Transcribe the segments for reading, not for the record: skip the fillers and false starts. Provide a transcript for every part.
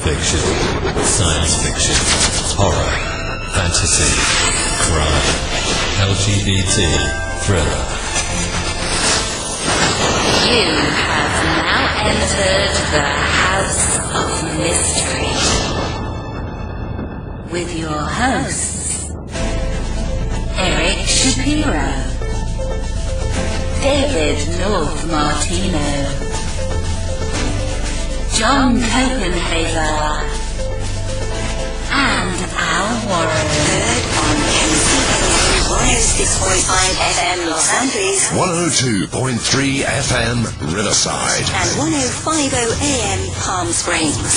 fiction, science fiction, horror, fantasy, crime, LGBT, thriller. You have now entered the House of Mystery with your hosts, Eric Shapiro, David North Martino, John Copenhaver, and Al Warren. Heard on KCAA 106.5 FM Los Angeles, 102.3 FM Riverside, and 105.0 AM Palm Springs.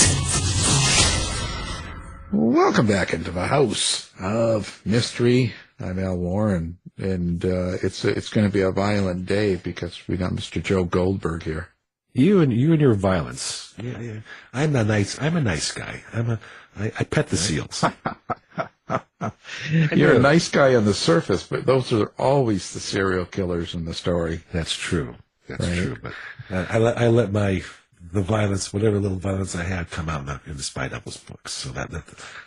Welcome back into the House of Mystery. I'm Al Warren, and it's going to be a violent day because we got Mr. Joe Goldberg here. You and your violence. Yeah. I'm a nice guy. I pet the seals. You're a nice guy on the surface, but those are always the serial killers in the story. That's true. That's true. But I let the violence, whatever little violence I had, come out in the Spy Devils books, so that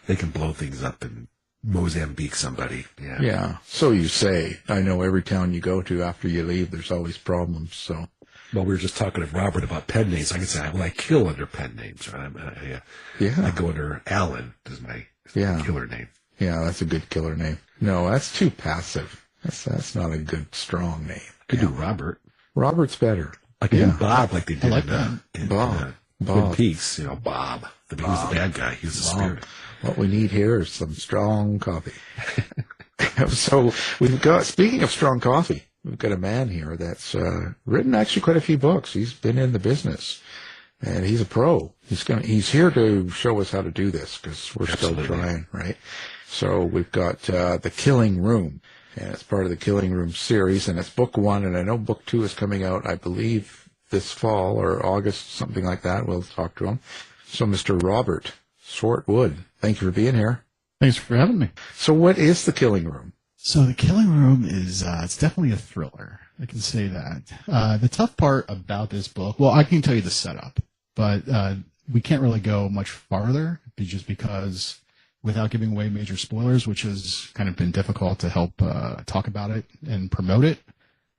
they can blow things up and Mozambique somebody. Yeah. Yeah. So you say. I know every town you go to after you leave, there's always problems. So. Well, we were just talking to Robert about pen names. I can say, I kill under pen names. Right? I go under Alan is my killer name. Yeah, that's a good killer name. No, that's too passive. That's not a good, strong name. Could do Robert. Robert's better. I could do Bob like they did in Bob. Twin Peaks. Bob. He was the bad guy. He was the spirit. What we need here is some strong coffee. So we've got, speaking of strong coffee, we've got a man here that's written actually quite a few books. He's been in the business, and he's a pro. He's here to show us how to do this because we're still trying, right? So we've got The Killing Room, and it's part of the Killing Room series, and it's book 1, and I know book 2 is coming out, I believe, this fall or August, something like that. We'll talk to him. So Mr. Robert Swartwood, thank you for being here. Thanks for having me. So what is The Killing Room? So The Killing Room is, it's definitely a thriller. I can say that. The tough part about this book, well, I can tell you the setup, but we can't really go much farther just because without giving away major spoilers, which has kind of been difficult to help talk about it and promote it.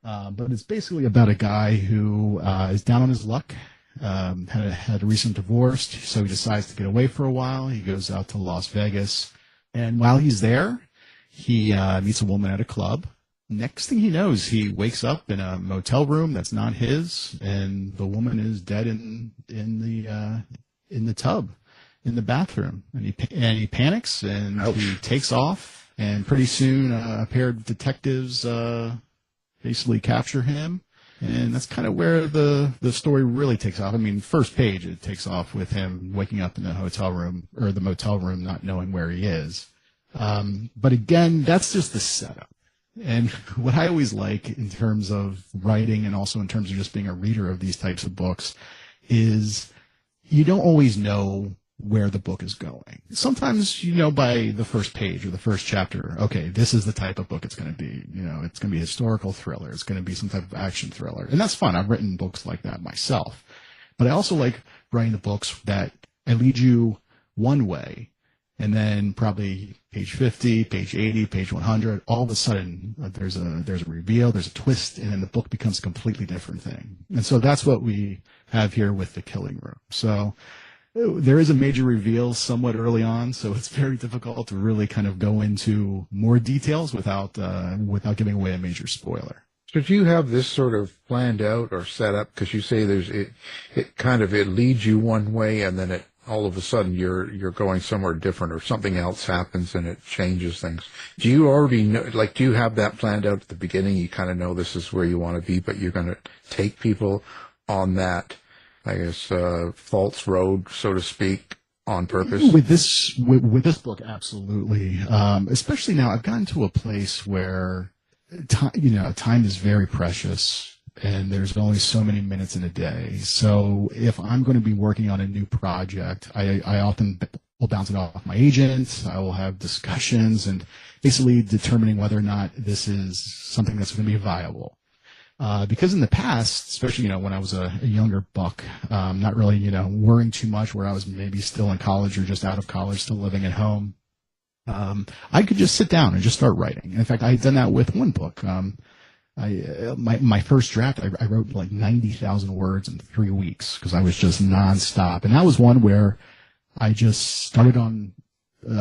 But it's basically about a guy who is down on his luck, had a recent divorce, so he decides to get away for a while. He goes out to Las Vegas, and while he's there, he meets a woman at a club. Next thing he knows, he wakes up in a motel room that's not his, and the woman is dead in the tub, in the bathroom. And he panics, and he takes off, and pretty soon a pair of detectives basically capture him. And that's kind of where the story really takes off. I mean, first page, it takes off with him waking up in the hotel room, or the motel room, not knowing where he is. But again, that's just the setup. And what I always like in terms of writing and also in terms of just being a reader of these types of books is you don't always know where the book is going. Sometimes you know by the first page or the first chapter, okay, this is the type of book it's going to be. It's going to be a historical thriller. It's going to be some type of action thriller. And that's fun. I've written books like that myself. But I also like writing the books that I lead you one way, and then probably page 50, page 80, page 100, all of a sudden there's a reveal, there's a twist, and then the book becomes a completely different thing. And so that's what we have here with The Killing Room. So there is a major reveal somewhat early on, so it's very difficult to really kind of go into more details without giving away a major spoiler. So do you have this sort of planned out or set up? Because you say it leads you one way, and then all of a sudden you're going somewhere different, or something else happens and it changes things. Do you already know, do you have that planned out at the beginning? You kind of know this is where you want to be, but you're going to take people on that, I guess, false road, so to speak, on purpose? With this book, absolutely. Especially now, I've gotten to a place where time is very precious, and there's only so many minutes in a day. So if I'm going to be working on a new project, I often will bounce it off my agent. I will have discussions and basically determining whether or not this is something that's going to be viable. Because in the past, especially, when I was a younger buck, not really, worrying too much, where I was maybe still in college or just out of college, still living at home, I could just sit down and just start writing. In fact, I had done that with one book. My first draft, I wrote like 90,000 words in 3 weeks because I was just nonstop. And that was one where I just started on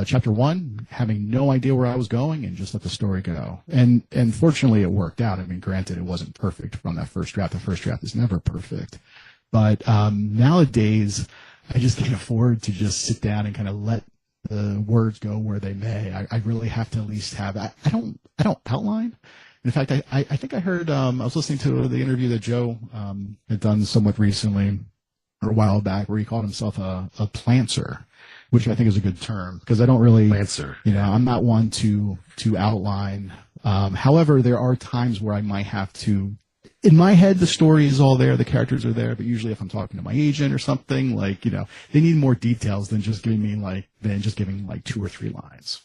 chapter 1, having no idea where I was going, and just let the story go. And fortunately, it worked out. I mean, granted, it wasn't perfect from that first draft. The first draft is never perfect. But nowadays, I just can't afford to just sit down and kind of let the words go where they may. I really have to at least have. I don't outline. In fact, I think I heard. I was listening to the interview that Joe had done somewhat recently, or a while back, where he called himself a plantser, which I think is a good term, because I don't really, Plantser. I'm not one to outline. However, there are times where I might have to. In my head, the story is all there, the characters are there, but usually if I'm talking to my agent or something, like, they need more details than just giving 2 or 3 lines.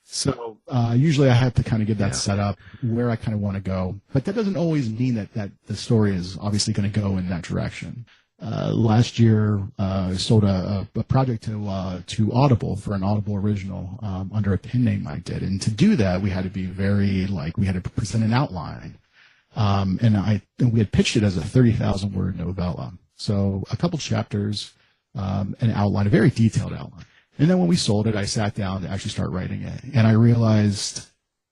So usually I have to kind of give that set up where I kind of want to go, but that doesn't always mean that the story is obviously going to go in that direction. Last year, I sold a project to Audible for an Audible original under a pen name I did, and to do that, we had to be we had to present an outline. And we had pitched it as a 30,000 word novella. So a couple chapters, an outline, a very detailed outline. And then when we sold it, I sat down to actually start writing it. And I realized,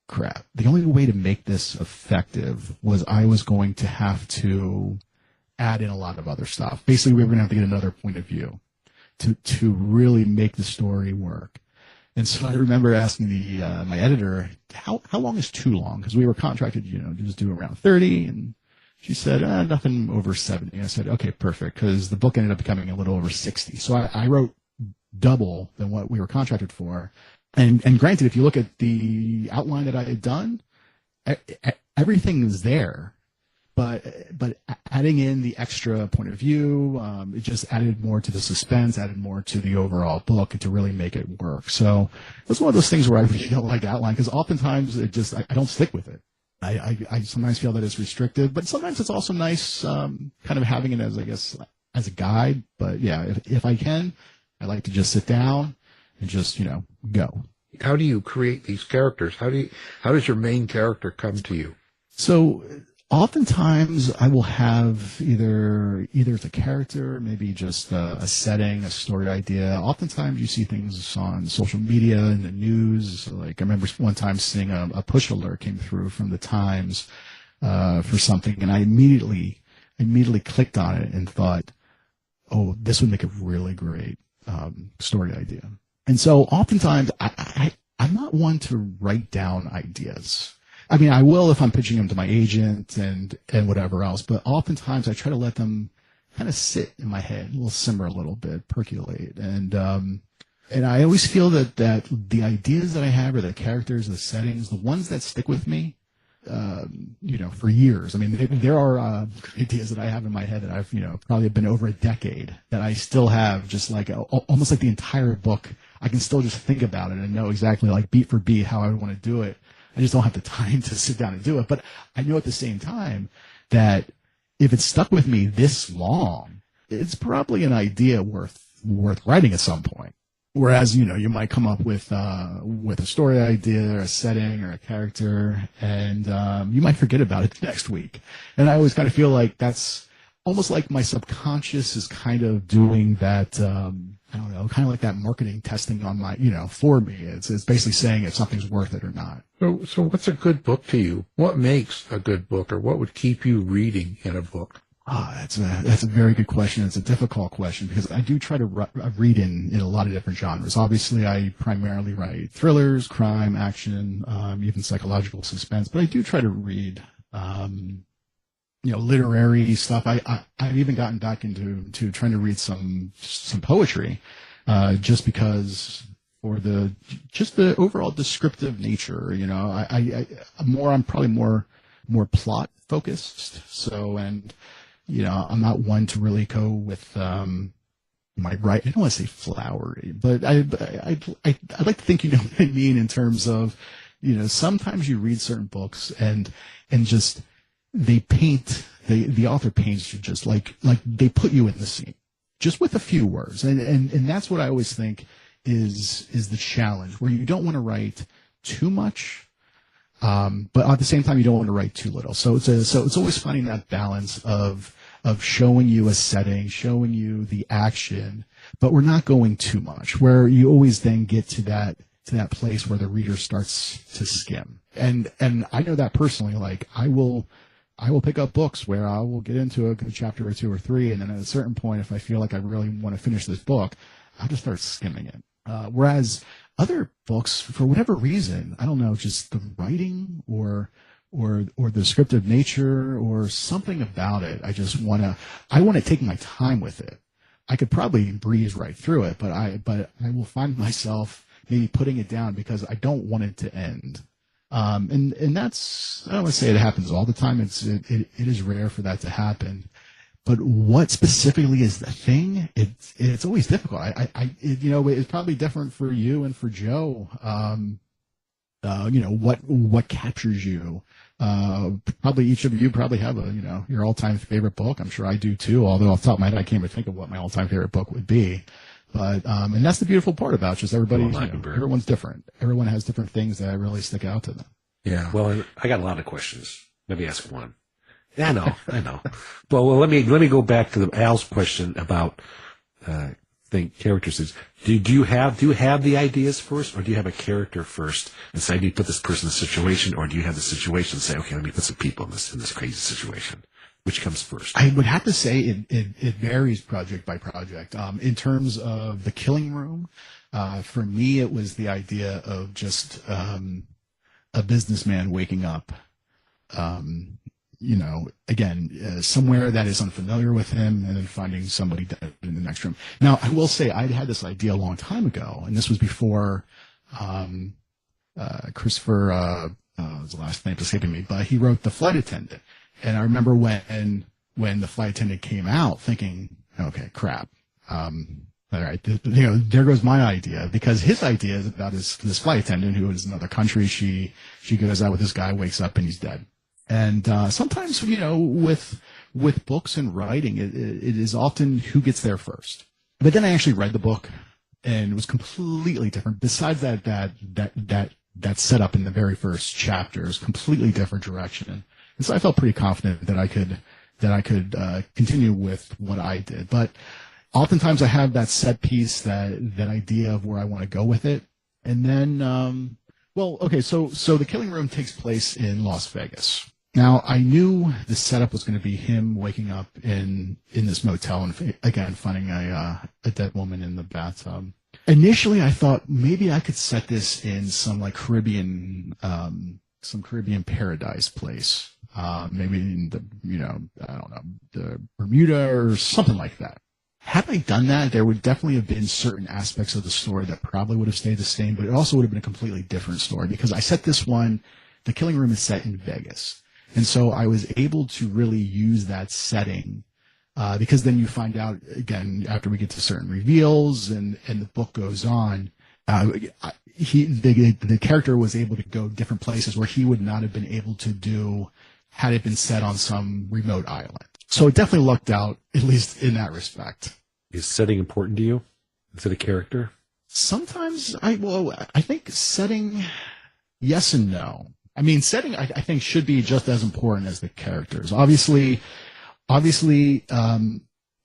crap, the only way to make this effective was I was going to have to add in a lot of other stuff. Basically, we were going to have to get another point of view to really make the story work. And so I remember asking my editor, how long is too long? Because we were contracted, to just do around 30. And she said, nothing over 70. I said, okay, perfect. Because the book ended up becoming a little over 60. So I wrote double than what we were contracted for. And granted, if you look at the outline that I had done, everything is there. But adding in the extra point of view, it just added more to the suspense, added more to the overall book to really make it work. So it's one of those things where I really don't like to outline, because oftentimes I don't stick with it. I sometimes feel that it's restrictive, but sometimes it's also nice kind of having it as a guide. But yeah, if I can, I like to just sit down and just go. How do you create these characters? How does your main character come to you? So oftentimes I will have either it's a character, maybe just a setting, a story idea. Oftentimes you see things on social media and the news. Like I remember one time seeing a push alert came through from the Times for something, and I immediately clicked on it and thought, oh, this would make a really great story idea. And so oftentimes I'm not one to write down ideas. I mean, I will if I'm pitching them to my agent and whatever else, but oftentimes I try to let them kind of sit in my head, simmer a little bit, percolate. And I always feel that the ideas that I have, or the characters, the settings, the ones that stick with me, for years. I mean, there are ideas that I have in my head that I've, probably been over a decade that I still have, just like almost like the entire book. I can still just think about it and know exactly, like beat for beat, how I would want to do it. I just don't have the time to sit down and do it. But I know at the same time that if it's stuck with me this long, it's probably an idea worth writing at some point. Whereas, you might come up with a story idea or a setting or a character, and you might forget about it the next week. And I always kind of feel like that's almost like my subconscious is kind of doing that, I don't know, kind of like that marketing testing on my, for me. It's basically saying if something's worth it or not. So what's a good book to you? What makes a good book, or what would keep you reading in a book? That's a very good question. It's a difficult question, because I do try to read in a lot of different genres. Obviously, I primarily write thrillers, crime, action, even psychological suspense, but I do try to read, literary stuff. I've even gotten back into trying to read some poetry, just because for the overall descriptive nature. I'm probably more plot focused. So, and I'm not one to really go with my right. I don't want to say flowery, but I like to think what I mean in terms of sometimes you read certain books and just the author paints you just like they put you in the scene, just with a few words, and that's what I always think is the challenge, where you don't want to write too much, but at the same time you don't want to write too little. So it's always finding that balance of showing you a setting, showing you the action, but we're not going too much, where you always then get to that place where the reader starts to skim. And I know that personally, like I will pick up books where I will get into a good chapter or two or three, and then at a certain point, if I feel like I really want to finish this book, I'll just start skimming it. Whereas other books, for whatever reason, I don't know, just the writing or the descriptive nature or something about it, I want to take my time with it. I could probably breeze right through it, but I will find myself maybe putting it down because I don't want it to end. And that's, I don't want to say it happens all the time. It is rare for that to happen. But what specifically is the thing? It's always difficult. It's probably different for you and for Joe. What captures you? Probably each of you probably have your all-time favorite book. I'm sure I do too. Although off the top of my head, I can't even think of what my all-time favorite book would be. But and that's the beautiful part about just everyone's different. Everyone has different things that really stick out to them. Yeah. Well, I got a lot of questions. Let me ask one. Yeah, I know. Well, let me go back to Al's question about characters. Do you have the ideas first, or do you have a character first and say, do you put this person in a situation, or do you have the situation and say, okay, let me put some people in this crazy situation? Which comes first? I would have to say it varies project by project. In terms of The Killing Room, for me, it was the idea of just a businessman waking up, somewhere that is unfamiliar with him, and then finding somebody dead in the next room. Now, I will say I'd had this idea a long time ago, and this was before Christopher, the last name escaping me, but he wrote The Flight Attendant. And I remember when the Flight Attendant came out, thinking, okay, crap. All right, there goes my idea, because his idea is about this flight attendant who is in another country. She goes out with this guy, wakes up, and he's dead. And sometimes, with books and writing, it is often who gets there first. But then I actually read the book, and it was completely different. Besides that setup in the very first chapter is completely different direction. And so I felt pretty confident that I could continue with what I did. But oftentimes I have that set piece, that idea of where I want to go with it. And then, so The Killing Room takes place in Las Vegas. Now, I knew the setup was going to be him waking up in this motel and, again, finding a dead woman in the bathtub. Initially, I thought maybe I could set this in some Caribbean paradise place. Maybe in the Bermuda or something like that. Had I done that, there would definitely have been certain aspects of the story that probably would have stayed the same, but it also would have been a completely different story, because I set this one, The Killing Room is set in Vegas. And so I was able to really use that setting, because then you find out, again, after we get to certain reveals and the book goes on, the character was able to go different places where he would not have been able to do had it been set on some remote island. So it definitely lucked out, at least in that respect. Is setting important to you? Is it a character? Sometimes I think setting, yes and no. I mean, setting, I think, should be just as important as the characters. Obviously,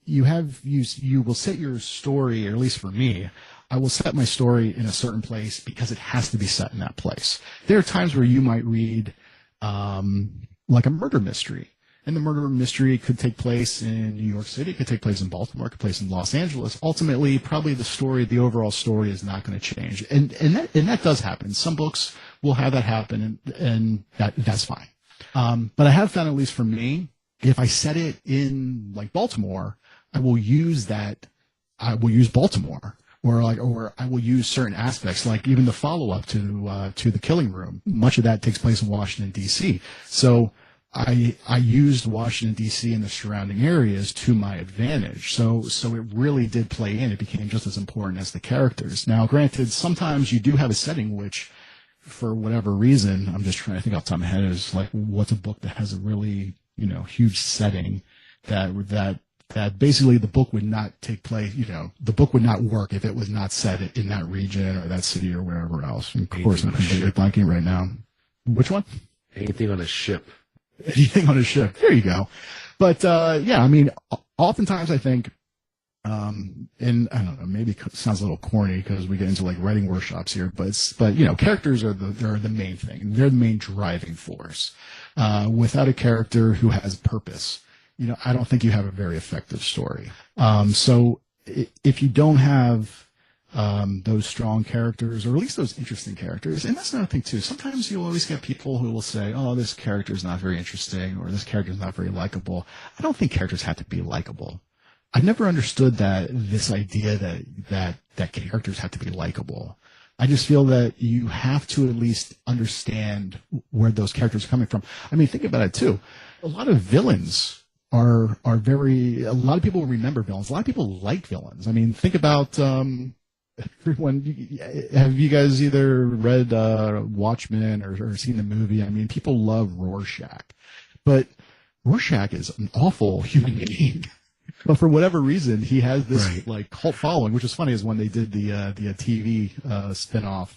you will set your story, or at least for me, I will set my story in a certain place because it has to be set in that place. There are times where you might read, like a murder mystery. And the murder mystery could take place in New York City, could take place in Baltimore, could take place in Los Angeles. Ultimately, probably the overall story is not going to change. And that does happen. Some books will have that happen, and that's fine. But I have found, at least for me, if I set it in Baltimore, I will use Baltimore. Or I will use certain aspects, like even the follow-up to The Killing Room. Much of that takes place in Washington, D.C. So I used Washington, D.C. and the surrounding areas to my advantage. So it really did play in. It became just as important as the characters. Now, granted, sometimes you do have a setting which for whatever reason, I'm just trying to think off the top of my head, is like, what's a book that has a really, huge setting that basically the book would not take place, the book would not work if it was not set in that region or that city or wherever else. And of course, I'm completely blanking right now. Which one? Anything on a ship. Anything on a ship. There you go. But, yeah, I mean, oftentimes I think, and I don't know, maybe it sounds a little corny because we get into like writing workshops here, but characters are the main thing. They're the main driving force. Without a character who has purpose, I don't think you have a very effective story. So if you don't have those strong characters, or at least those interesting characters, and that's another thing too. Sometimes you'll always get people who will say, "Oh, this character is not very interesting," or "This character is not very likable." I don't think characters have to be likable. I've never understood this idea that characters have to be likable. I just feel that you have to at least understand where those characters are coming from. I mean, think about it too. A lot of villains are a lot of people remember villains. A lot of people like villains. I mean, think about everyone. Have you guys either read Watchmen or seen the movie? I mean, people love RoR Shack, but RoR Shack is an awful human being. But for whatever reason, he has this like cult following, which is funny. Is when they did the TV spinoff,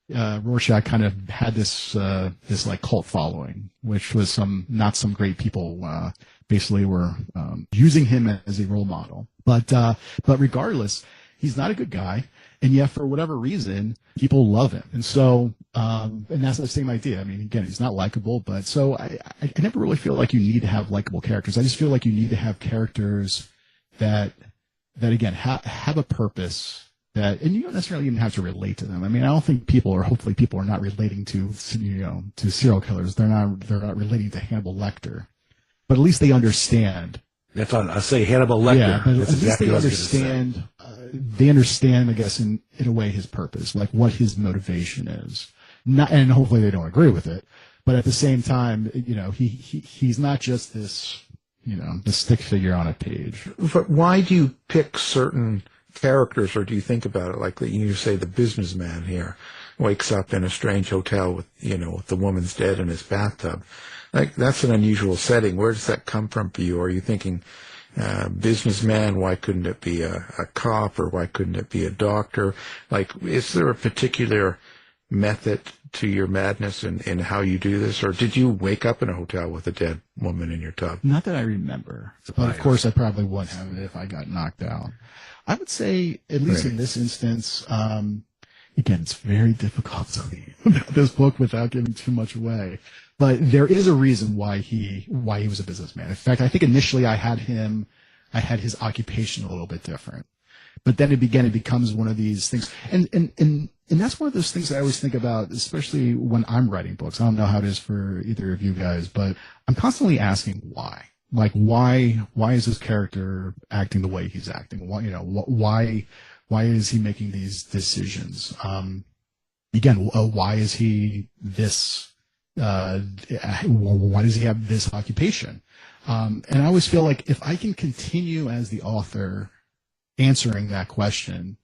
RoR Shack kind of had this like cult following, which was not some great people basically were using him as a role model. But regardless, he's not a good guy, and yet for whatever reason, people love him. And so, and that's the same idea. I mean, again, he's not likable, but so I never really feel like you need to have likable characters. I just feel like you need to have characters that again have a purpose. And you don't necessarily even have to relate to them. I mean, I don't think hopefully people are not relating to serial killers. They're not relating to Hannibal Lecter, but at least they understand. That's on. I say Hannibal Lecter. Yeah, but that's at least they understand. They understand, I guess, in a way, his purpose, like what his motivation is. And hopefully they don't agree with it, but at the same time, he's not just this, the stick figure on a page. But why do you pick certain characters, or do you think about it like you say the businessman here wakes up in a strange hotel with the woman's dead in his bathtub? Like, that's an unusual setting. Where does that come from for you? Are you thinking businessman, why couldn't it be a cop, or why couldn't it be a doctor? Like, is there a particular method to your madness in how you do this, or did you wake up in a hotel with a dead woman in your tub? Not that I remember, but of course I probably would have if I got knocked out. I would say, at least in this instance, again, it's very difficult to read about this book without giving too much away. But there is a reason why he was a businessman. In fact, I think initially I had his occupation a little bit different. But then it becomes one of these things. And that's one of those things that I always think about, especially when I'm writing books. I don't know how it is for either of you guys, but I'm constantly asking why. Like, why is this character acting the way he's acting? Why is he making these decisions? Again, why is he this? Why does he have this occupation? And I always feel like if I can continue as the author answering that question,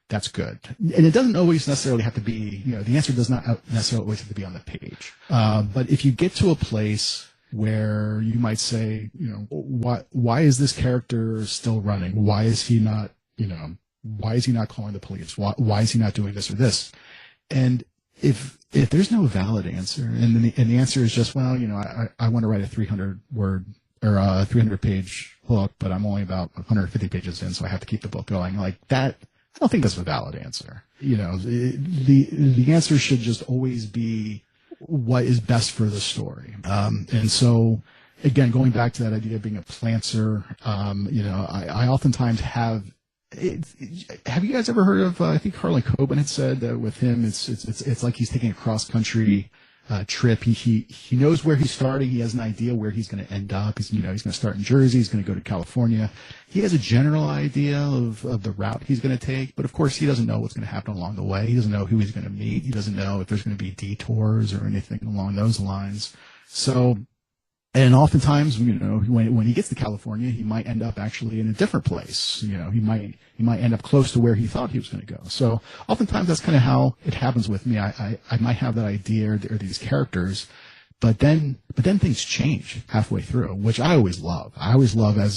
that's good. And it doesn't always necessarily have to be, the answer does not necessarily always have to be on the page. But if you get to a place where you might say, why is this character still running? Why is he not calling the police? Why is he not doing this or this? And if there's no valid answer, and the answer is just, well, I want to write a 300-word or a 300-page book, but I'm only about 150 pages in, so I have to keep the book going. Like that, I don't think that's a valid answer. The answer should just always be what is best for the story. And so, again, going back to that idea of being a planter, I oftentimes have. Have you guys ever heard of? I think Harlan Coben had said that with him, it's like he's taking a cross country trip. He knows where he's starting. He has an idea where he's going to end up. He's going to start in Jersey. He's going to go to California. He has a general idea of the route he's going to take, but of course he doesn't know what's going to happen along the way. He doesn't know who he's going to meet. He doesn't know if there's going to be detours or anything along those lines. So And oftentimes, when he gets to California, he might end up actually in a different place. He might end up close to where he thought he was going to go. So oftentimes that's kind of how it happens with me. I might have that idea or these characters, but then things change halfway through, which I always love. I always love I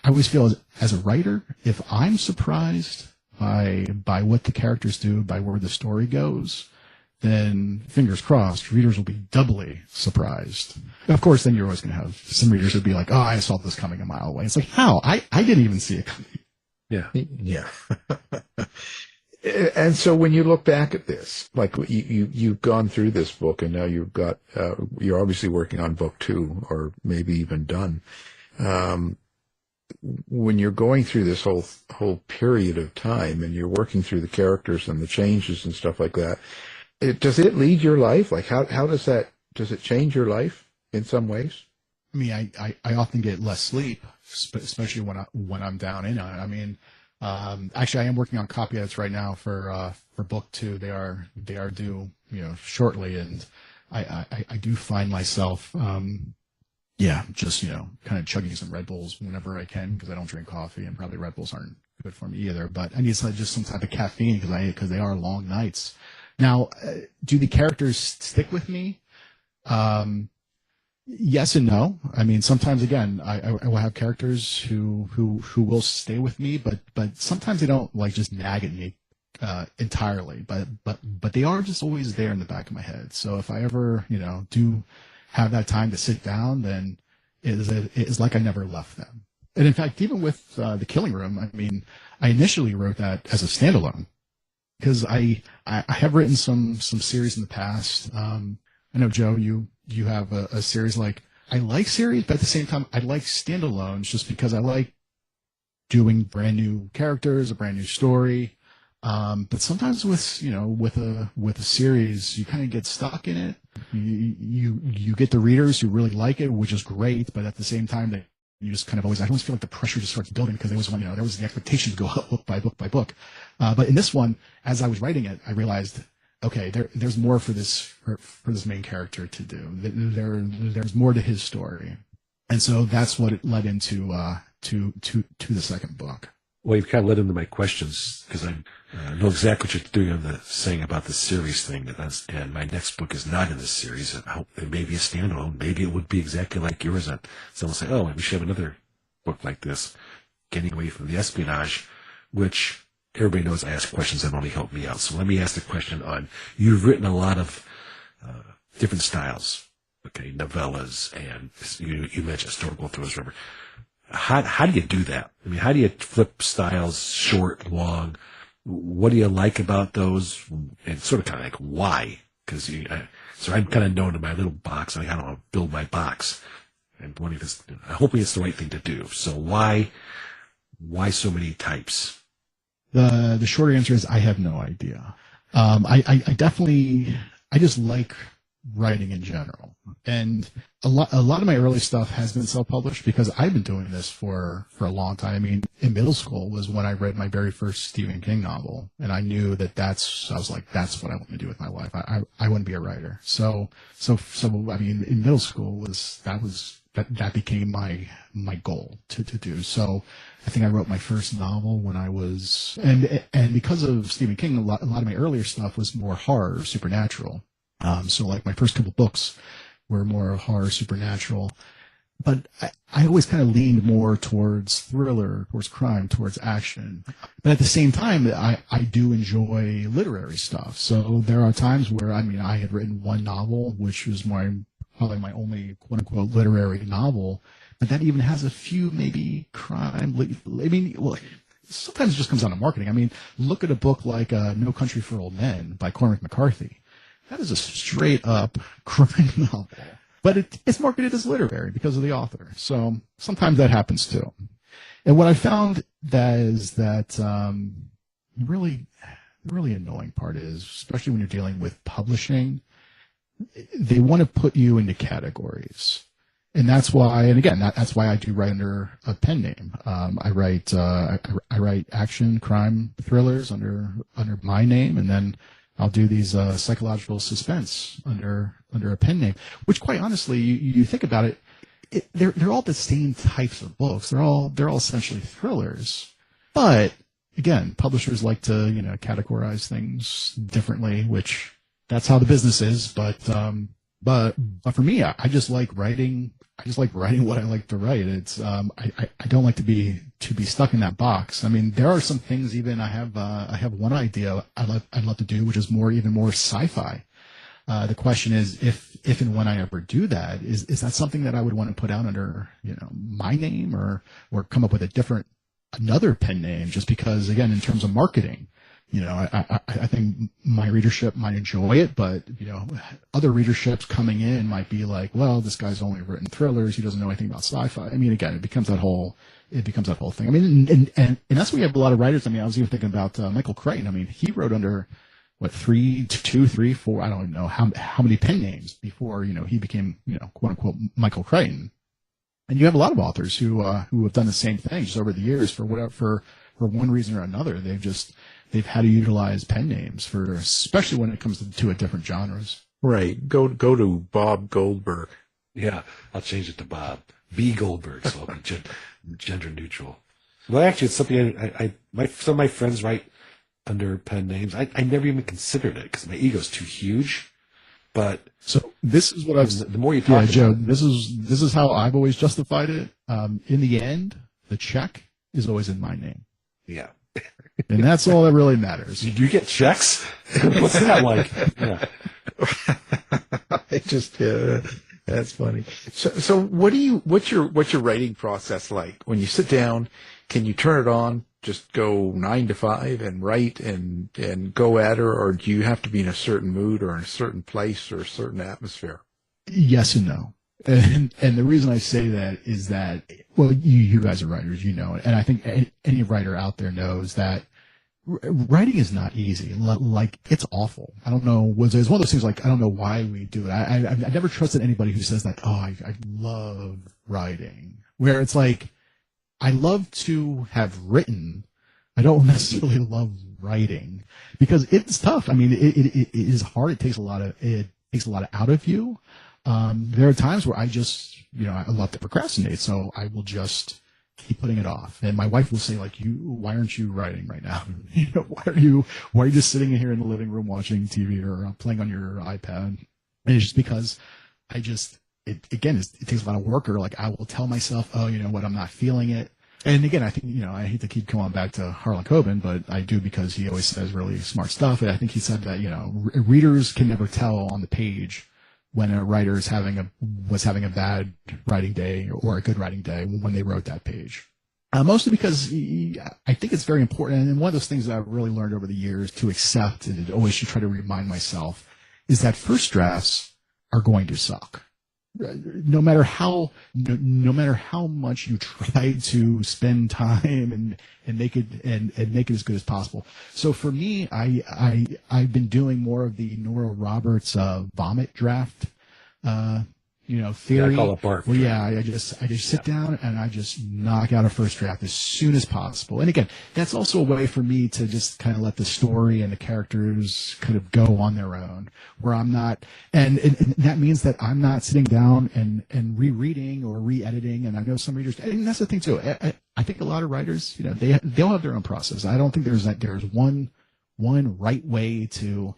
always feel as a writer, if I'm surprised by what the characters do, by where the story goes, then fingers crossed, readers will be doubly surprised. Of course, then you're always going to have some readers who'd be like, oh, I saw this coming a mile away. It's like, how? I didn't even see it coming. Yeah. Yeah. And so when you look back at this, like you've gone through this book and now you've got, you're obviously working on book 2 or maybe even done. When you're going through this whole period of time and you're working through the characters and the changes and stuff like that, does it lead your life? Like how does it change your life in some ways? I mean, I often get less sleep, especially when I'm down in on it. I mean, actually, I am working on copy edits right now for book 2. They are due, shortly, and I do find myself, just kind of chugging some Red Bulls whenever I can because I don't drink coffee, and probably Red Bulls aren't good for me either. But I need just some type of caffeine because they are long nights. Now, do the characters stick with me? Yes and no. I mean, sometimes again, I will have characters who will stay with me, but sometimes they don't just nag at me entirely. But they are just always there in the back of my head. So if I ever do have that time to sit down, then it is like I never left them. And in fact, even with the Killing Room, I mean, I initially wrote that as a standalone. Because I have written some series in the past. I know, Joe, you have a series. I like series, but at the same time, I like standalones just because I like doing brand new characters, a brand new story. But sometimes with a series, you kind of get stuck in it. You get the readers who really like it, which is great, but at the same time, you just kind of I always feel like the pressure just starts building because there was the expectation to go up book by book by book. But in this one, as I was writing it, I realized, okay, there's more for this main character to do. There's more to his story, and so that's what it led into to the second book. Well, you've kind of led into my questions because I know exactly what you're doing saying about the series thing. And my next book is not in this series. It may be a standalone. Maybe it would be exactly like yours. And someone will say, oh, we should have another book like this, getting away from the espionage, which everybody knows I ask questions that only help me out. So let me ask the question on, you've written a lot of different styles, okay, novellas, and you mentioned historical thrillers, Robert. How do you do that? I mean, how do you flip styles, short, long? What do you like about those? And sort of kind of like why? Because so I'm kind of known in my little box. I don't want to build my box. And hoping it's the right thing to do. So why so many types? The short answer is I have no idea. I just like writing in general. And a lot of my early stuff has been self-published because I've been doing this for a long time. I mean, in middle school was when I read my very first Stephen King novel, and I knew I was like, that's what I want to do with my life. I want to be a writer. So I mean, in middle school that became my goal to do. So I think I wrote my first novel when I was, and because of Stephen King, a lot of my earlier stuff was more horror, supernatural. So like my first couple books were more horror, supernatural, but I always kind of leaned more towards thriller, towards crime, towards action. But at the same time, I do enjoy literary stuff. So there are times where, I mean, I had written one novel, which was probably my only quote unquote literary novel, but that even has a few maybe crime. I mean, well, sometimes it just comes down to marketing. I mean, look at a book like No Country for Old Men by Cormac McCarthy. That is a straight up crime novel, but it's marketed as literary because of the author. So sometimes that happens too. And what I found the really annoying part is, especially when you're dealing with publishing, they want to put you into categories. And that's why, and again, that's why I do write under a pen name. I write action, crime, thrillers under my name, and then I'll do these psychological suspense under a pen name, which quite honestly, you think about it, they're all the same types of books. They're all essentially thrillers. But again, publishers like to, categorize things differently, which that's how the business is. But for me, I just like writing. I just like writing what I like to write. It's I don't like to be stuck in that box. I mean, there are some things. Even I have one idea I'd love to do, which is even more sci-fi. The question is, if and when I ever do that, is that something that I would want to put out under my name, or come up with another pen name, just because, again, in terms of marketing, I think my readership might enjoy it, but other readerships coming in might be like, well, this guy's only written thrillers, he doesn't know anything about sci-fi. I mean, again, it becomes that whole thing. I mean, and that's why we have a lot of writers. I mean, I was even thinking about Michael Crichton. I mean, he wrote under what, 2, 3, 4, I don't know how many pen names before he became quote unquote Michael Crichton. And you have a lot of authors who have done the same thing just over the years for one reason or another. They've had to utilize pen names especially when it comes to different genres. Right. Go to Bob Goldberg. Yeah, I'll change it to Bob B. Goldberg, so I'll be gender neutral. Well, actually, it's something some of my friends write under pen names. I never even considered it because my ego's too huge. But so this is what the more you talk about Joe, it, this is how I've always justified it. In the end, the check is always in my name. Yeah. And that's all that really matters. Do you get checks? What's that like? Yeah. That's funny. So what's your writing process like? When you sit down, can you turn it on, just go 9 to 5 and write and go at her, or do you have to be in a certain mood or in a certain place or a certain atmosphere? Yes and no. And the reason I say that is that, well, you guys are writers, and I think any writer out there knows that writing is not easy. Like, it's awful. I don't know. It's one of those things, like, I don't know why we do it. I've never trusted anybody who says that, I love writing. Where it's like, I love to have written. I don't necessarily love writing because it's tough. I mean, it is hard. It takes a lot out of you. There are times where I just, I love to procrastinate, so I will just keep putting it off. And my wife will say, like, why aren't you writing right now? Why are you just sitting here in the living room watching TV or playing on your iPad? And it's just because it takes a lot of work, or like I will tell myself, what, I'm not feeling it. And again, I think, I hate to keep going back to Harlan Coben, but I do because he always says really smart stuff. And I think he said that, readers can never tell on the page when a writer was having a bad writing day or a good writing day when they wrote that page. Mostly because I think it's very important. And one of those things that I've really learned over the years to accept, and always should try to remind myself, is that first drafts are going to suck. No matter how much you try to spend time and make it as good as possible. So for me, I've been doing more of the Nora Roberts vomit draft theory. I call it Barf. Well, yeah, I just sit down and I just knock out a first draft as soon as possible. And again, that's also a way for me to just kind of let the story and the characters kind of go on their own, where I'm not, and that means that I'm not sitting down and rereading or re-editing. And I know some readers, and that's the thing too. I think a lot of writers, they'll have their own process. I don't think there's one right way to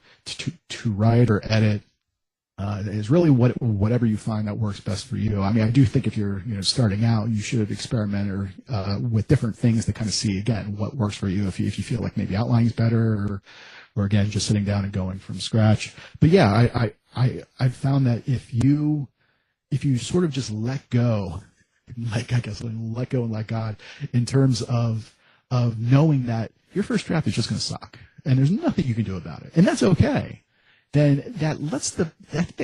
write or edit. Is really whatever you find that works best for you. I mean, I do think if you're starting out, you should experiment with different things to kind of see again what works for you. If you feel like maybe outlining is better, or again just sitting down and going from scratch. But yeah, I've found that if you sort of just let go, let go and let God, in terms of knowing that your first draft is just going to suck and there's nothing you can do about it, and that's okay. Then that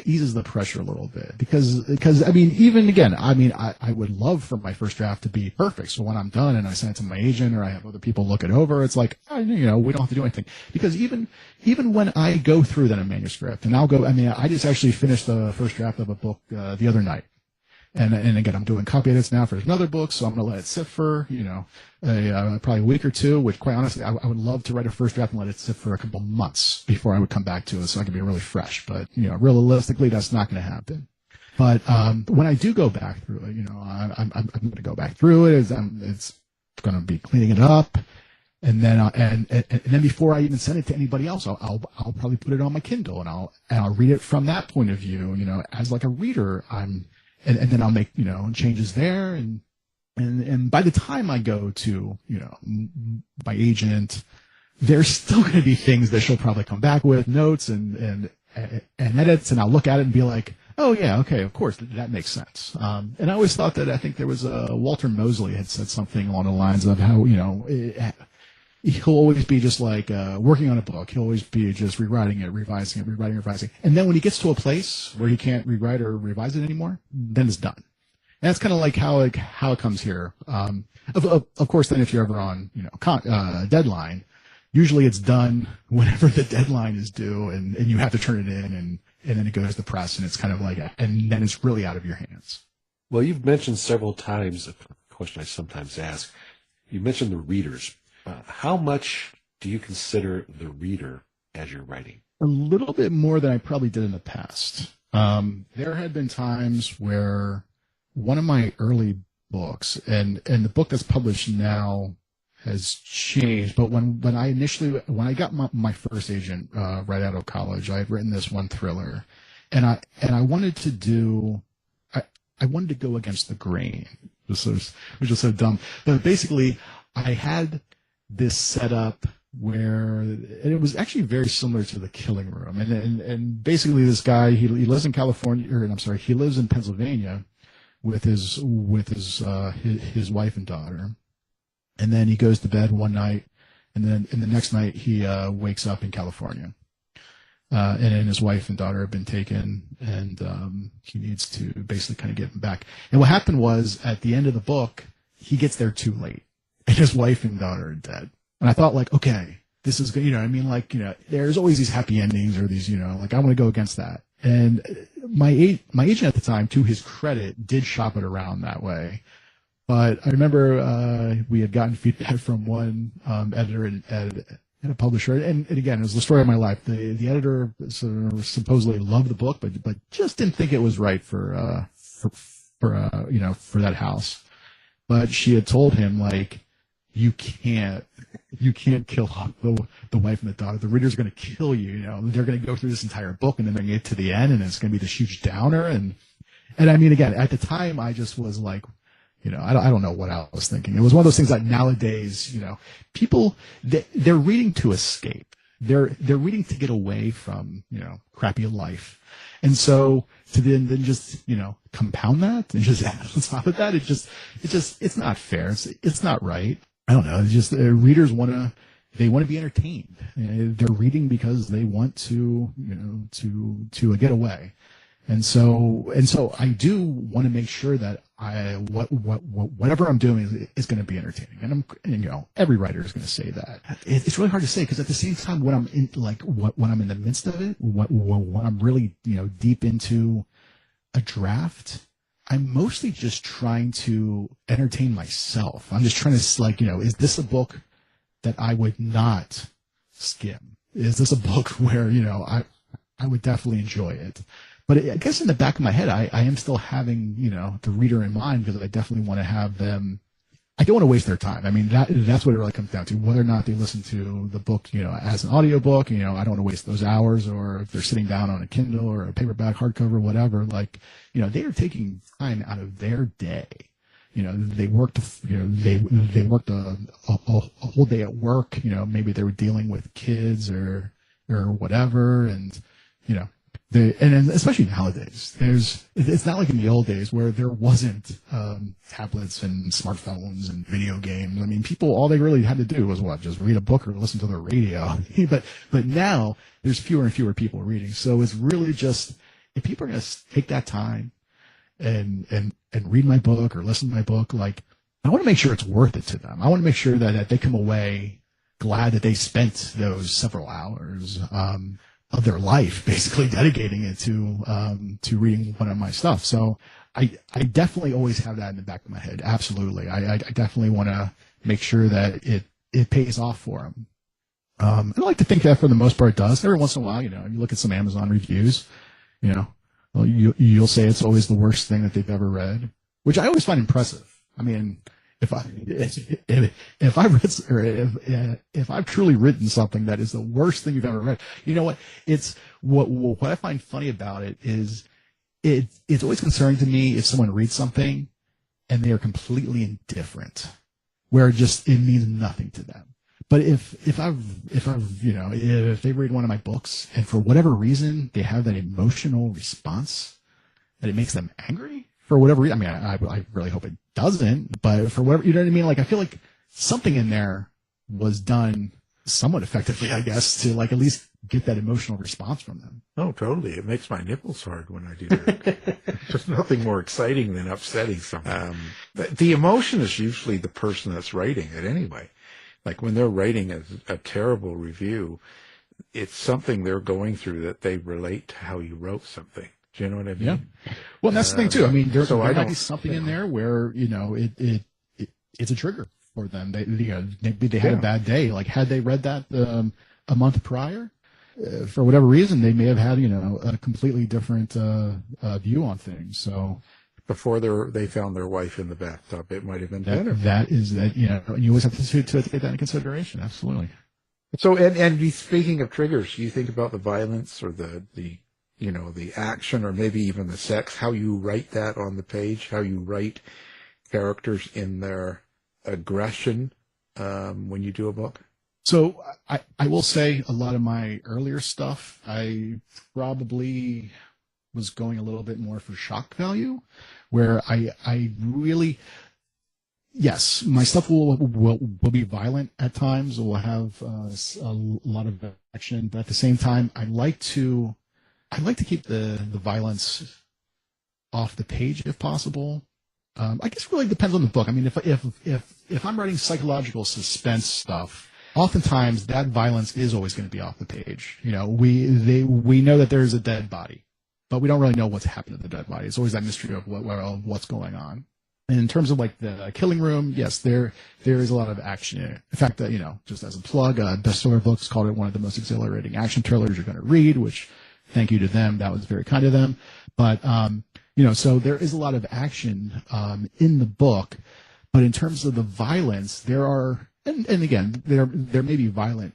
eases the pressure a little bit because I mean, even again, I would love for my first draft to be perfect. So when I'm done and I send it to my agent or I have other people look it over, it's like, we don't have to do anything. Because even when I go through then a manuscript and I just actually finished the first draft of a book the other night. And again, I'm doing copy edits now for another book, so I'm going to let it sit for, probably a week or two, which quite honestly, I would love to write a first draft and let it sit for a couple months before I would come back to it so I can be really fresh. But, realistically, that's not going to happen. But when I do go back through it, I'm going to go back through it. It's going to be cleaning it up. And then, and then before I even send it to anybody else, I'll probably put it on my Kindle and I'll read it from that point of view. As like a reader, and then I'll make changes there. And by the time I go to my agent, there's still going to be things that she'll probably come back with, notes and edits, and I'll look at it and be like, oh yeah, okay, of course that makes sense. And I always thought that I think there was Walter Mosley had said something along the lines of how he'll always be just like working on a book. He'll always be just rewriting it, revising it, revising. And then when he gets to a place where he can't rewrite or revise it anymore, then it's done. And that's kind of like how it comes here. Of course, then if you're ever on deadline, usually it's done whenever the deadline is due, and you have to turn it in, and then it goes to the press, and it's kind of like, and then it's really out of your hands. Well, you've mentioned several times a question I sometimes ask. You mentioned the readers. How much do you consider the reader as you're writing? A little bit more than I probably did in the past. There had been times where one of my early books, and the book that's published now has changed, but when I got my first agent right out of college, I had written this one thriller, and I wanted to go against the grain, which is so dumb. But basically, I had this setup where, and it was actually very similar to The Killing Room, and basically this guy, he lives in California, he lives in Pennsylvania with his wife and daughter, and then he goes to bed one night, and then the next night he wakes up in California, and then his wife and daughter have been taken, and he needs to basically kind of get them back. And what happened was, at the end of the book, he gets there too late, and his wife and daughter are dead. And I thought, like, okay, this is good. There's always these happy endings, or these, I want to go against that. And my agent at the time, to his credit, did shop it around that way. But I remember we had gotten feedback from one editor and a publisher, and again, it was the story of my life. The editor supposedly loved the book, but just didn't think it was right for that house. But she had told him, like, you can't kill off the wife and the daughter. The reader's going to kill you. They're going to go through this entire book, and then they're going to get to the end, and it's going to be this huge downer. And I mean, again, at the time, I just was like, I don't know what I was thinking. It was one of those things that nowadays, people, they're reading to escape. They're reading to get away from, crappy life. And so to then just, compound that and just add on top of that, it's not fair. It's not right. I don't know. It's just readers want to be entertained. They're reading because they want to get away. And so I do want to make sure that whatever I'm doing is going to be entertaining. And every writer is going to say that. It's really hard to say, because at the same time, when I'm in, when I'm in the midst of it, when I'm really, deep into a draft, I'm mostly just trying to entertain myself. I'm just trying to, is this a book that I would not skim? Is this a book where, I would definitely enjoy it? But I guess in the back of my head, I am still having, the reader in mind, because I definitely want to have them. I don't want to waste their time. I mean, that's what it really comes down to. Whether or not they listen to the book, as an audiobook, I don't want to waste those hours, or if they're sitting down on a Kindle or a paperback, hardcover, whatever, they are taking time out of their day. They worked, they worked a whole day at work. Maybe they were dealing with kids or whatever. And, and especially nowadays, it's not like in the old days where there wasn't tablets and smartphones and video games. I mean, people, all they really had to do was just read a book or listen to the radio. but now there's fewer and fewer people reading. So it's really just, if people are going to take that time and read my book or listen to my book, I want to make sure it's worth it to them. I want to make sure that they come away glad that they spent those several hours of their life basically dedicating it to reading one of my stuff. So I definitely always have that in the back of my head. Absolutely. I definitely want to make sure that it pays off for them. And I like to think that for the most part it does. Every once in a while, you look at some Amazon reviews, well, you'll say it's always the worst thing that they've ever read, which I always find impressive. I mean, if I've truly written something that is the worst thing you've ever read, you know what? It's what I find funny about it is it's always concerning to me if someone reads something and they are completely indifferent, where it means nothing to them. But if they read one of my books and for whatever reason they have that emotional response that it makes them angry for whatever reason, I mean, I really hope it doesn't, but for whatever, you know what I mean? Like, I feel like something in there was done somewhat effectively, I guess, to like at least get that emotional response from them. Oh, totally. It makes my nipples hard when I do that. There's nothing more exciting than upsetting someone. The emotion is usually the person that's writing it anyway. Like when they're writing a terrible review, it's something they're going through that they relate to how you wrote something. Do you know what I mean? Yeah. Well, that's the thing too. I mean, there might be something in there where, it's a trigger for them. Maybe they had a bad day. Like had they read that a month prior, for whatever reason, they may have had, a completely different view on things. So before they found their wife in the bathtub, it might have been better. You always have to take that into consideration. Absolutely. So, and speaking of triggers, you think about the violence or the action or maybe even the sex, how you write that on the page, how you write characters in their aggression when you do a book? So I will say a lot of my earlier stuff, I probably was going a little bit more for shock value, where I really, yes, my stuff will be violent at times. It will have a lot of action, but at the same time, I like to keep the violence off the page if possible. I guess it really depends on the book. I mean, if I'm writing psychological suspense stuff, oftentimes that violence is always going to be off the page. We know that there's a dead body, but we don't really know what's happened to the dead body. It's always that mystery of what's going on. And in terms of like the killing room, yes, there is a lot of action in it. In fact, just as a plug, Bestseller Books called it one of the most exhilarating action thrillers you're going to read, which thank you to them. That was very kind of them. But, so there is a lot of action in the book. But in terms of the violence, there are, and again, there may be violent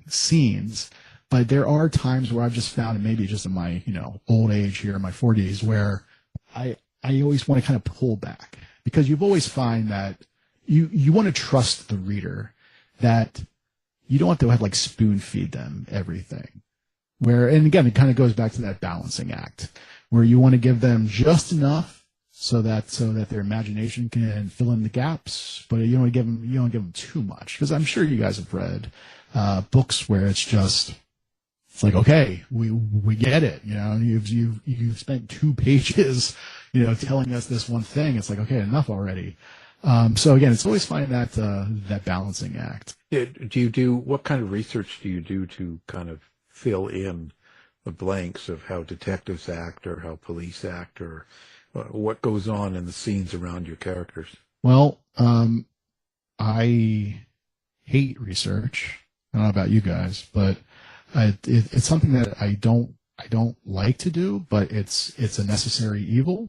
scenes, but there are times where I've just found, and maybe just in my, old age here in my 40s, where I always want to kind of pull back. Because you've always find that you want to trust the reader, that you don't have to have like spoon feed them everything. And again, it kind of goes back to that balancing act, where you want to give them just enough so that their imagination can fill in the gaps, but you don't give them too much. Because I'm sure you guys have read books where it's like, okay, we get it. You've spent 2 pages, telling us this one thing. It's like, okay, enough already. So again, it's always finding that balancing act. What kind of research do you do to kind of fill in the blanks of how detectives act or how police act or what goes on in the scenes around your characters? Well, I hate research. I don't know about you guys, but it's something that I don't like to do, but it's a necessary evil.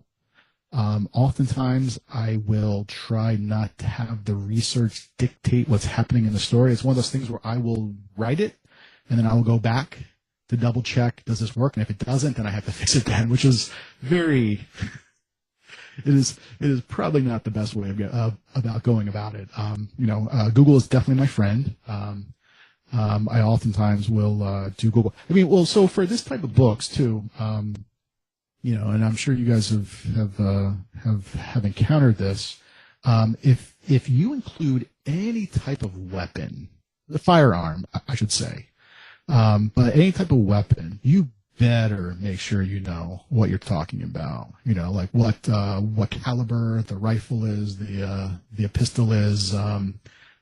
Oftentimes I will try not to have the research dictate what's happening in the story. It's one of those things where I will write it and then I will go back to double check, does this work? And if it doesn't, then I have to fix it then, which is it is probably not the best way about going about it. Google is definitely my friend. I oftentimes will do Google. So for this type of books too, and I'm sure you guys have encountered this. If you include any type of weapon, the firearm, I should say, but any type of weapon, you better make sure you know what you're talking about. Like what caliber the rifle is, the pistol is,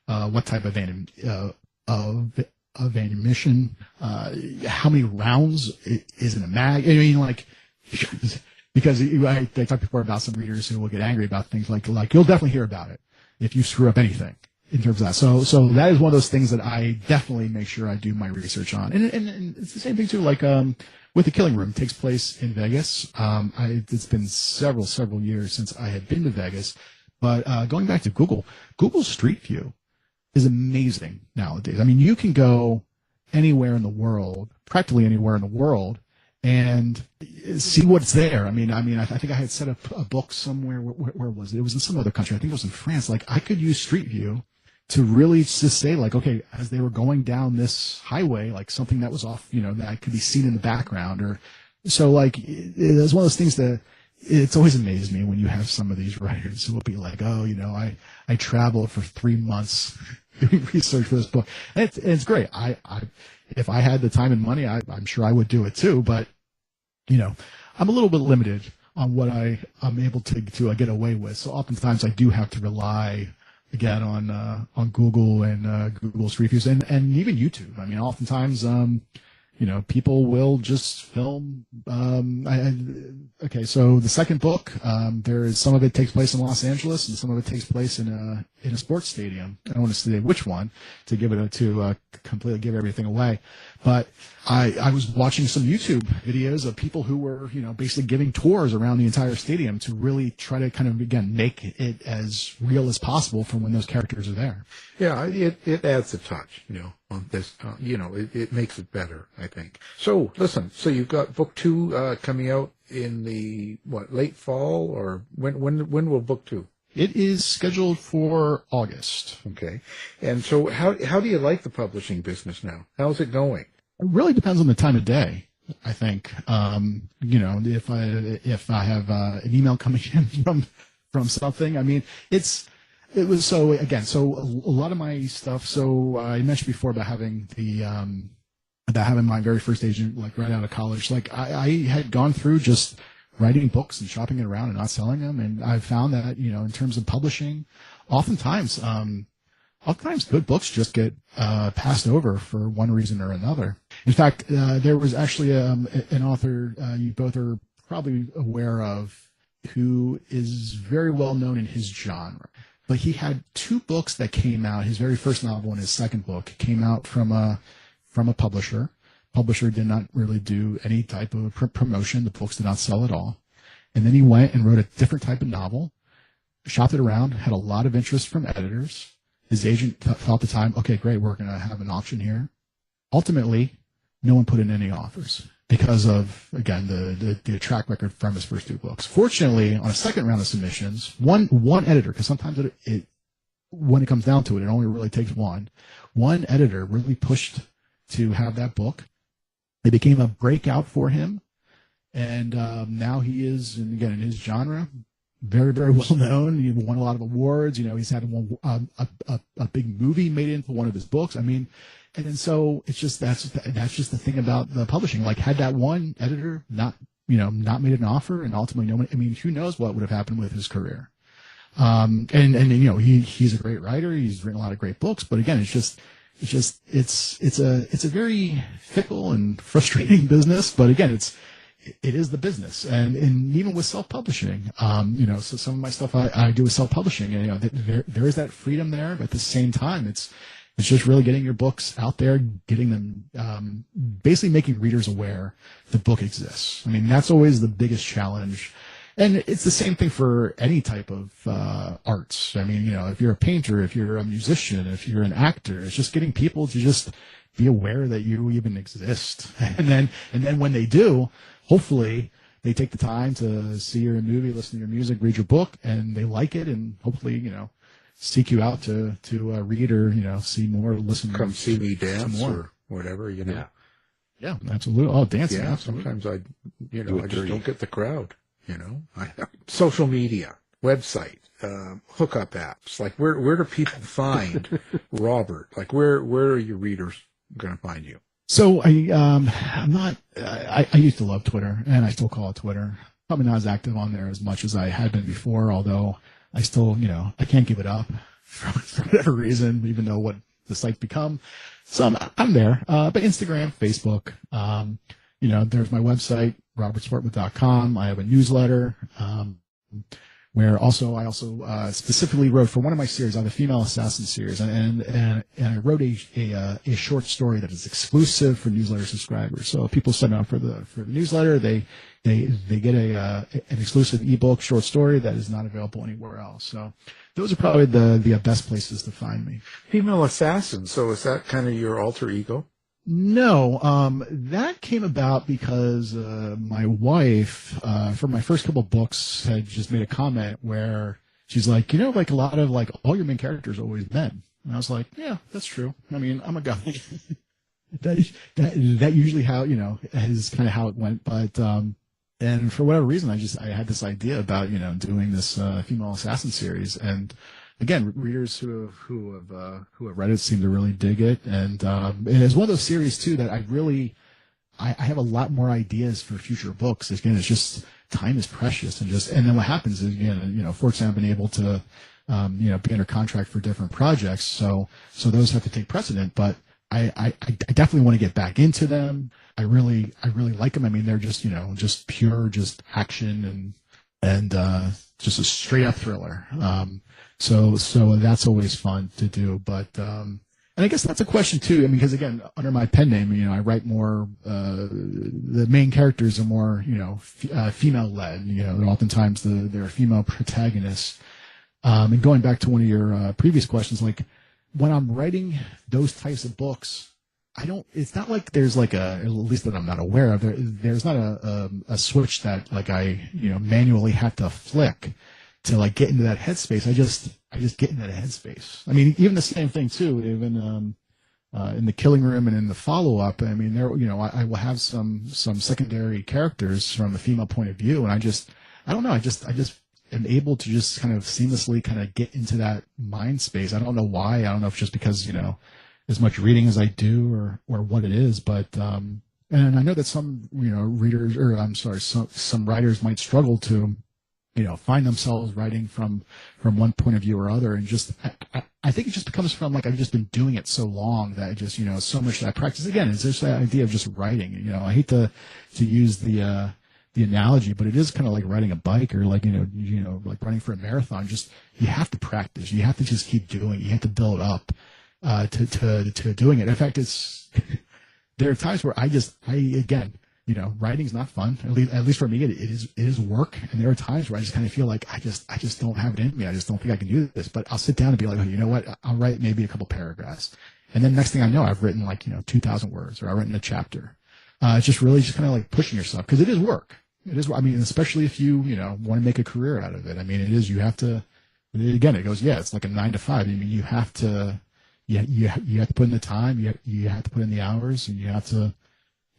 what type of ammunition, how many rounds is in a mag. because I talked before about some readers who will get angry about things like you'll definitely hear about it if you screw up anything in terms of that. So that is one of those things that I definitely make sure I do my research on. And it's the same thing too, like, with The Killing Room. It takes place in Vegas. It's been several years since I had been to Vegas, but, going back to Google Street View is amazing nowadays. I mean, you can go anywhere in the world, practically anywhere in the world, and see what's there. I mean, I think I had set up a book somewhere. Where was it? It was in some other country. I think it was in France. Like, I could use Street View to really just say, like, okay, as they were going down this highway, like something that was off, that could be seen in the background, or so. Like, it's one of those things that it's always amazed me when you have some of these writers who will be like, oh, I traveled for 3 months doing research for this book. And it's great. I if I had the time and money, I'm sure I would do it too. But I'm a little bit limited on what I'm able to get away with. So oftentimes I do have to rely again on Google and Google's reviews and even YouTube. I mean, oftentimes people will just film. Okay, so the second book, there is some of it takes place in Los Angeles and some of it takes place in a sports stadium. I don't want to say which one to give it to completely give everything away, but I was watching some YouTube videos of people who were basically giving tours around the entire stadium to really try to kind of again make it as real as possible from when those characters are there. Yeah, it adds a touch, on this, it makes it better, I think. So, listen, so you've got book 2 coming out in the, late fall, or when will book 2? It is scheduled for August. Okay. And so how do you like the publishing business now? How's it going? It really depends on the time of day, I think. If I have an email coming in from something, I mean, it was so a lot of my stuff. So I mentioned before about having my very first agent, like right out of college. Like I had gone through just writing books and shopping it around and not selling them. And I found that, in terms of publishing, oftentimes good books just get passed over for one reason or another. In fact, there was actually an author you both are probably aware of who is very well known in his genre. But he had 2 books that came out. His very first novel and his second book came out from a publisher. Publisher did not really do any type of promotion. The books did not sell at all. And then he went and wrote a different type of novel, shopped it around, had a lot of interest from editors. His agent thought at the time, okay, great, we're going to have an auction here. Ultimately, no one put in any offers because of, again, the track record from his first 2 books. Fortunately, on a second round of submissions, one editor, because sometimes when it comes down to it, it only really takes one editor really pushed to have that book. It became a breakout for him, and now he is, and again, in his genre, very, very well known. He won a lot of awards. He's had a big movie made into one of his books. I mean, and then so it's just that's just the thing about the publishing. Like, had that one editor not made an offer, and ultimately no one. I mean, who knows what would have happened with his career? And he's a great writer. He's written a lot of great books, but again, it's a very fickle and frustrating business. But again, it is the business, and even with self-publishing, so some of my stuff I do with self-publishing, and there is that freedom there, but at the same time, it's just really getting your books out there, getting them, basically making readers aware the book exists. I mean, that's always the biggest challenge. And it's the same thing for any type of arts. I mean, if you're a painter, if you're a musician, if you're an actor, it's just getting people to just be aware that you even exist. And then when they do, hopefully they take the time to see your movie, listen to your music, read your book, and they like it, and hopefully, seek you out to read or, see more, listen. Come see me dance or whatever, Yeah, absolutely. Oh, dancing. Yeah, absolutely. sometimes I just don't get the crowd. Social media, website, hookup apps. Like, where do people find Robert? Like, where are your readers going to find you? So I used to love Twitter, and I still call it Twitter. Probably not as active on there as much as I had been before, although I still, I can't give it up for whatever reason, even though what the site's become. So I'm there. But Instagram, Facebook, there's my website, robertswartwood.com. I have a newsletter, where I also specifically wrote for one of my series, on the female assassin series, and I wrote a short story that is exclusive for newsletter subscribers. So if people sign up for the newsletter, they get an exclusive ebook short story that is not available anywhere else. So those are probably the best places to find me. Female assassin. So is that kind of your alter ego? No, that came about because my wife, for my first couple books, had just made a comment where she's like, like a lot of all your main characters are always men, and I was like, yeah, that's true. I mean, I'm a guy. that usually how is kind of how it went, but and for whatever reason, I had this idea about doing this female assassin series, and again, readers who have read it seem to really dig it, and it's one of those series too that I have a lot more ideas for future books. Again, it's just time is precious, and then what happens is fortunately I've been able to be under contract for different projects, so those have to take precedent. But I definitely want to get back into them. I really like them. I mean, they're just pure action and just a straight up thriller. So that's always fun to do. But and I guess that's a question too. I mean, because again, under my pen name, I write more. The main characters are more, female led. Oftentimes they're female protagonists. And going back to one of your previous questions, like when I'm writing those types of books, it's not like there's at least that I'm not aware of. There's not a switch that I manually have to flick to get into that headspace. I just get into that headspace. I mean, even the same thing too. Even in the Killing Room and in the follow-up, I mean, I will have some secondary characters from a female point of view, and I don't know. I just am able to just kind of seamlessly kind of get into that mind space. I don't know why. I don't know if it's just because as much reading as I do or what it is, but and I know that some readers, or I'm sorry, some writers might struggle to find themselves writing from one point of view or other, and I think it just becomes from I've just been doing it so long that so much that I practice. Again, it's just that idea of just writing. I hate to use the analogy, but it is kind of like riding a bike or like running for a marathon. Just you have to practice. You have to just keep doing it. You have to build up to doing it. In fact, there are times where again. Writing's not fun. At least for me, it is work. And there are times where I just kind of feel like I just don't have it in me. I just don't think I can do this. But I'll sit down and be like, oh, you know what? I'll write maybe a couple paragraphs, and then next thing I know, I've written 2,000 words, or I've written a chapter. It's just really just kind of pushing yourself, because it is work. It is. I mean, especially if you want to make a career out of it. I mean, it is. You have to. Again, it goes. Yeah, it's like a 9 to 5. I mean, you have to. You have to put in the time. You have to put in the hours, and you have to.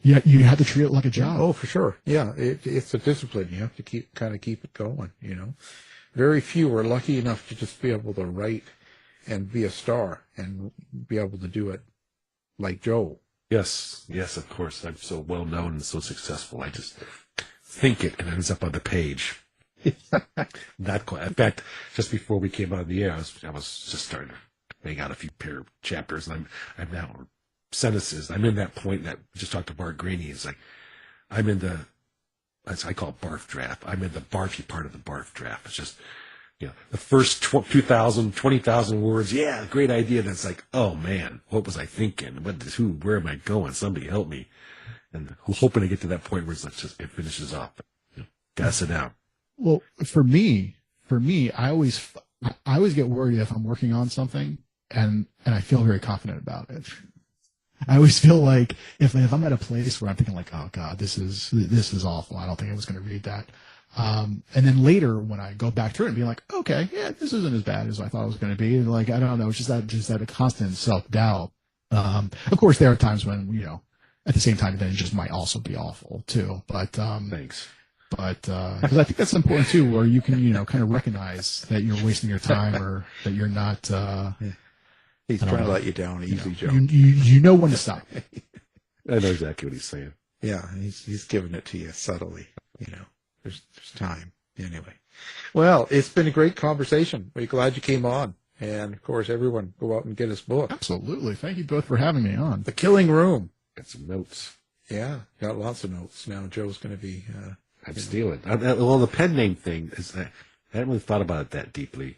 Yeah, you have to treat it like a job. Oh, for sure. Yeah, it's a discipline. You have to keep it going. Very few are lucky enough to just be able to write and be a star and be able to do it like Joe. Yes, of course. I'm so well known and so successful. I just think it and it ends up on the page. Not quite. In fact, just before we came on the air, I was just starting to bang out a few pair of chapters, and I'm now sentences. I'm in that point that I just talked to Bart Graney. It's like I'm in the, as I call it, barf draft. I'm in the barfy part of the barf draft. It's just the first 2,000, 20,000 words. Yeah, great idea. And it's like, oh man, what was I thinking? Where am I going? Somebody help me. And hoping to get to that point where it finishes off. Gotta sit down. Well, for me, I always get worried if I'm working on something and I feel very confident about it. I always feel like if I'm at a place where I'm thinking oh God, this is awful. I don't think I was going to read that. And then later when I go back through it and be like, okay, yeah, this isn't as bad as I thought it was going to be. I don't know. It's just that a constant self-doubt. Of course there are times when, at the same time, then it just might also be awful too. But, thanks. But, cause I think that's important too, where you can, kind of recognize that you're wasting your time or that you're not, He's trying to let you down easy, Joe. You know when to stop. I know exactly what he's saying. Yeah, he's giving it to you subtly. There's time. Anyway. Well, it's been a great conversation. We're glad you came on. And, of course, everyone go out and get his book. Absolutely. Thank you both for having me on. The Killing Room. Got some notes. Yeah, got lots of notes. Now Joe's going to be... I'm stealing. Well, the pen name thing is I hadn't really thought about it that deeply.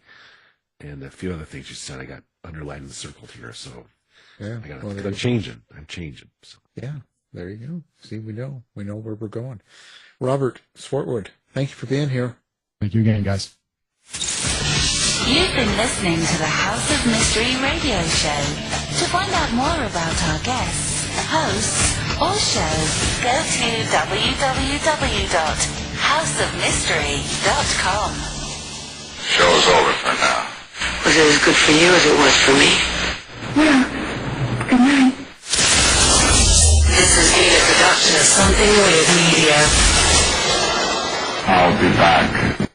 And a few other things you said I got underlined and circled here. So yeah, I'm changing. So. Yeah, there you go. See, we know where we're going. Robert Swartwood, thank you for being here. Thank you again, guys. You've been listening to the House of Mystery radio show. To find out more about our guests, hosts, or shows, go to www.houseofmystery.com. Show's over for now. Was it as good for you as it was for me? Well, good night. This has been a production of Something Weird Media. I'll be back.